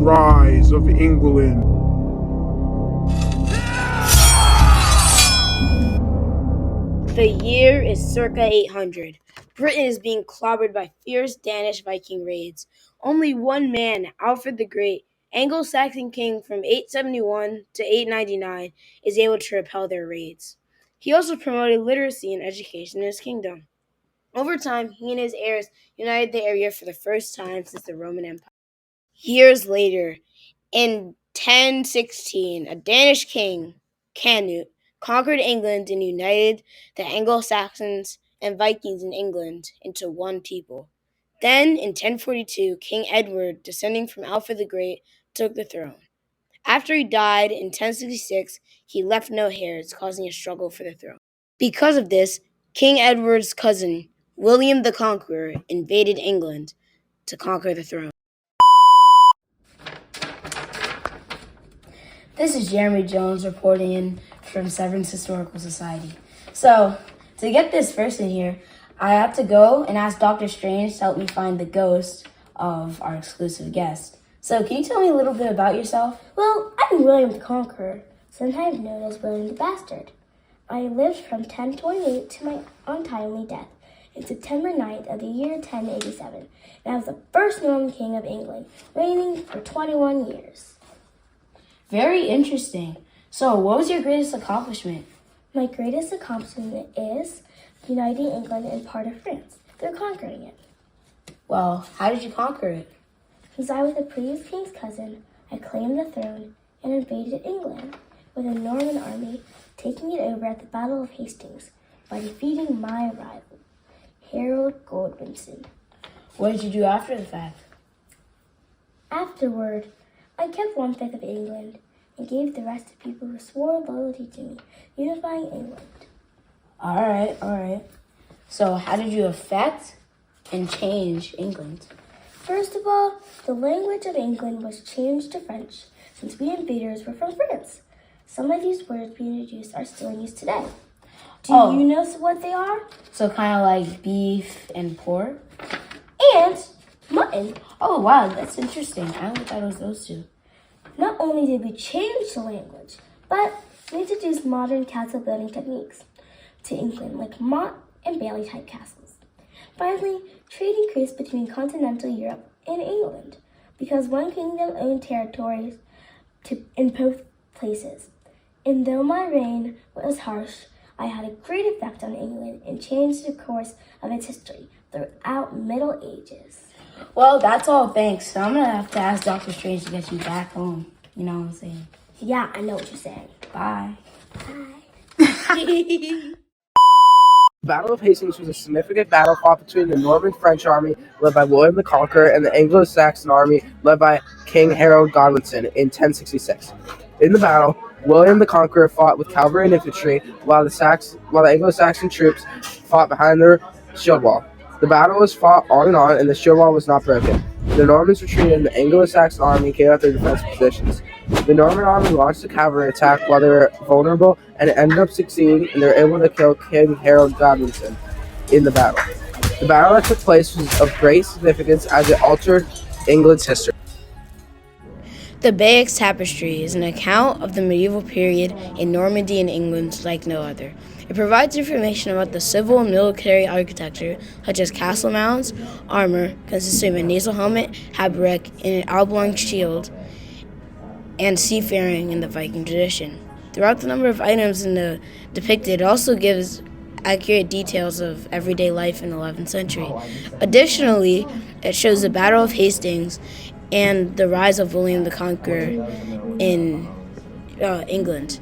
rise of England. The year is circa 800. Britain is being clobbered by fierce Danish Viking raids. Only one man, Alfred the Great, Anglo-Saxon king from 871 to 899, is able to repel their raids. He also promoted literacy and education in his kingdom. Over time, he and his heirs united the area for the first time since the Roman Empire. Years later, in 1016, a Danish king, Canute, conquered England and united the Anglo-Saxons and Vikings in England into one people. Then, in 1042, King Edward, descending from Alfred the Great, took the throne. After he died in 1066, he left no heirs, causing a struggle for the throne. Because of this, King Edward's cousin, William the Conqueror, invaded England to conquer the throne. This is Jeremy Jones reporting in from Severn's Historical Society. So, to get this first in here, I had to go and ask Dr. Strange to help me find the ghost of our exclusive guest. So, can you tell me a little bit about yourself? Well, I'm William the Conqueror, sometimes known as William the Bastard. I lived from 1028 to my untimely death in September 9th of the year 1087, and I was the first Norman king of England, reigning for 21 years. Very interesting. So, what was your greatest accomplishment? My greatest accomplishment is uniting England and part of France through conquering it. Well, how did you conquer it? Since I was the previous king's cousin, I claimed the throne and invaded England with a Norman army, taking it over at the Battle of Hastings by defeating my rival, Harold Godwinson. What did you do after the fact? Afterward, I kept 1/5 of England and gave the rest to people who swore loyalty to me, unifying England. All right. So, how did you affect and change England? First of all, the language of England was changed to French since we invaders were from France. Some of these words we introduced are still in use today. Do you know what they are? So, kind of like beef and pork? And mutton. Oh, wow, that's interesting. I only thought it was those two. Not only did we change the language, but we introduced modern castle building techniques to England, like motte and bailey type castles. Finally, trade increased between continental Europe and England because one kingdom owned territories in both places. And though my reign was harsh, I had a great effect on England and changed the course of its history throughout Middle Ages. Well, that's all thanks. So I'm going to have to ask Dr. Strange to get you back home. You know what I'm saying? Yeah, I know what you're saying. Bye. Bye. The Battle of Hastings was a significant battle fought between the Norman-French army led by William the Conqueror and the Anglo-Saxon army led by King Harold Godwinson in 1066. In the battle, William the Conqueror fought with cavalry and infantry while the Anglo-Saxon troops fought behind their shield wall. The battle was fought on and the shield wall was not broken. The Normans retreated and the Anglo-Saxon army gave up their defensive positions. The Norman army launched a cavalry attack while they were vulnerable and it ended up succeeding, and they were able to kill King Harold Godwinson in the battle. The battle that took place was of great significance as it altered England's history. The Bayeux Tapestry is an account of the medieval period in Normandy and England like no other. It provides information about the civil and military architecture, such as castle mounds, armor consisting of a nasal helmet, hauberk, and an oblong shield, and seafaring in the Viking tradition. Throughout the number of items depicted, it also gives accurate details of everyday life in the 11th century. Additionally, it shows the Battle of Hastings and the rise of William the Conqueror in England.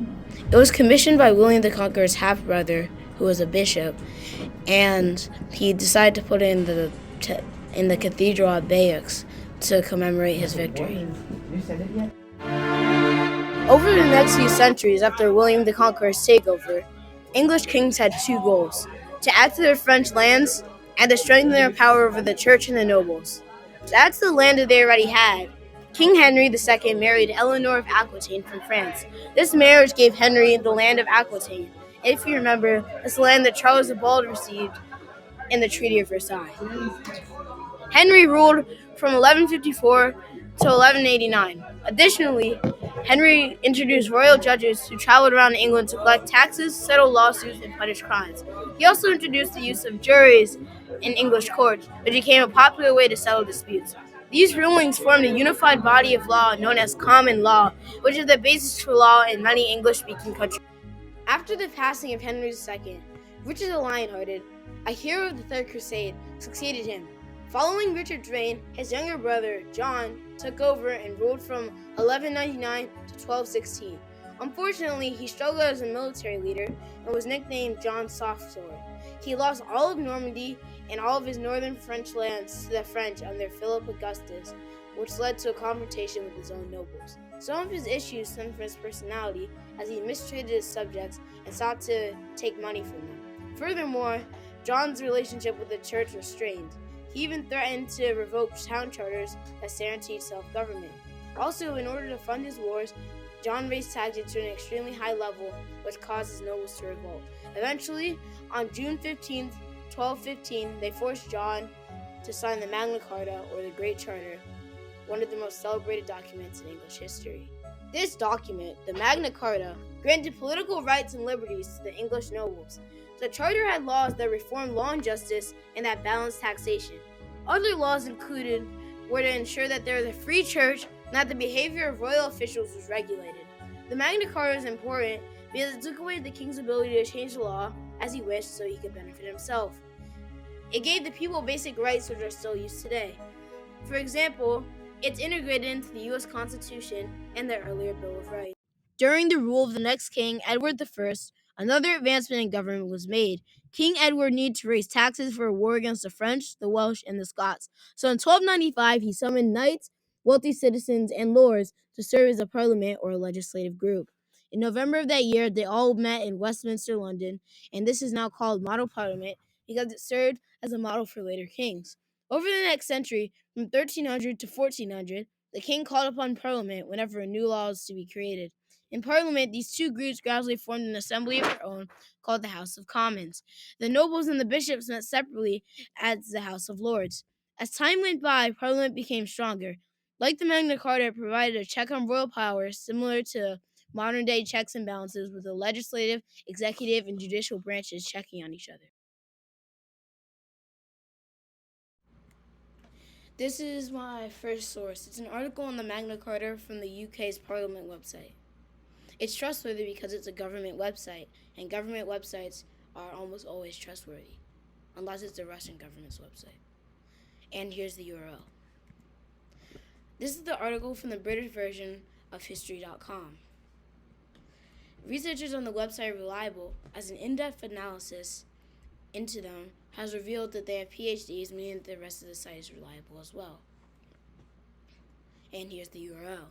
It was commissioned by William the Conqueror's half-brother, who was a bishop, and he decided to put it in the cathedral at Bayeux to commemorate his victory. Over the next few centuries after William the Conqueror's takeover, English kings had two goals: to add to their French lands and to strengthen their power over the church and the nobles. To add to the land that they already had, King Henry II married Eleanor of Aquitaine from France. This marriage gave Henry the land of Aquitaine. If you remember, it's the land that Charles the Bald received in the Treaty of Versailles. Henry ruled from 1154 to 1189. Additionally, Henry introduced royal judges who traveled around England to collect taxes, settle lawsuits, and punish crimes. He also introduced the use of juries in English courts, which became a popular way to settle disputes. These rulings formed a unified body of law known as common law, which is the basis for law in many English-speaking countries. After the passing of Henry II, Richard the Lionhearted, a hero of the Third Crusade, succeeded him. Following Richard's reign, his younger brother, John, took over and ruled from 1199 to 1216. Unfortunately, he struggled as a military leader and was nicknamed John Softsword. He lost all of Normandy and all of his northern French lands to the French under Philip Augustus, which led to a confrontation with his own nobles. Some of his issues stemmed from his personality, as he mistreated his subjects and sought to take money from them. Furthermore, John's relationship with the church was strained. He even threatened to revoke town charters that guaranteed self-government. Also, in order to fund his wars, John raised taxes to an extremely high level, which caused his nobles to revolt. Eventually, on June 15, 1215, they forced John to sign the Magna Carta, or the Great Charter, one of the most celebrated documents in English history. This document, the Magna Carta, granted political rights and liberties to the English nobles. The charter had laws that reformed law and justice and that balanced taxation. Other laws included were to ensure that there was a free church and that the behavior of royal officials was regulated. The Magna Carta is important because it took away the king's ability to change the law as he wished so he could benefit himself. It gave the people basic rights which are still used today. For example, it's integrated into the U.S. Constitution and the earlier Bill of Rights. During the rule of the next king, Edward I, another advancement in government was made. King Edward needed to raise taxes for a war against the French, the Welsh, and the Scots. So in 1295, he summoned knights, wealthy citizens, and lords to serve as a parliament or a legislative group. In November of that year, they all met in Westminster, London, and this is now called Model Parliament because it served as a model for later kings. Over the next century, from 1300 to 1400, the king called upon Parliament whenever a new law was to be created. In Parliament, these two groups gradually formed an assembly of their own called the House of Commons. The nobles and the bishops met separately as the House of Lords. As time went by, Parliament became stronger. Like the Magna Carta, it provided a check on royal powers similar to modern-day checks and balances with the legislative, executive, and judicial branches checking on each other. This is my first source. It's an article on the Magna Carta from the UK's Parliament website. It's trustworthy because it's a government website, and government websites are almost always trustworthy, unless it's the Russian government's website. And here's the URL. This is the article from the British version of History.com. Researchers on the website are reliable, as an in-depth analysis into them has revealed that they have PhDs, meaning that the rest of the site is reliable as well. And here's the URL.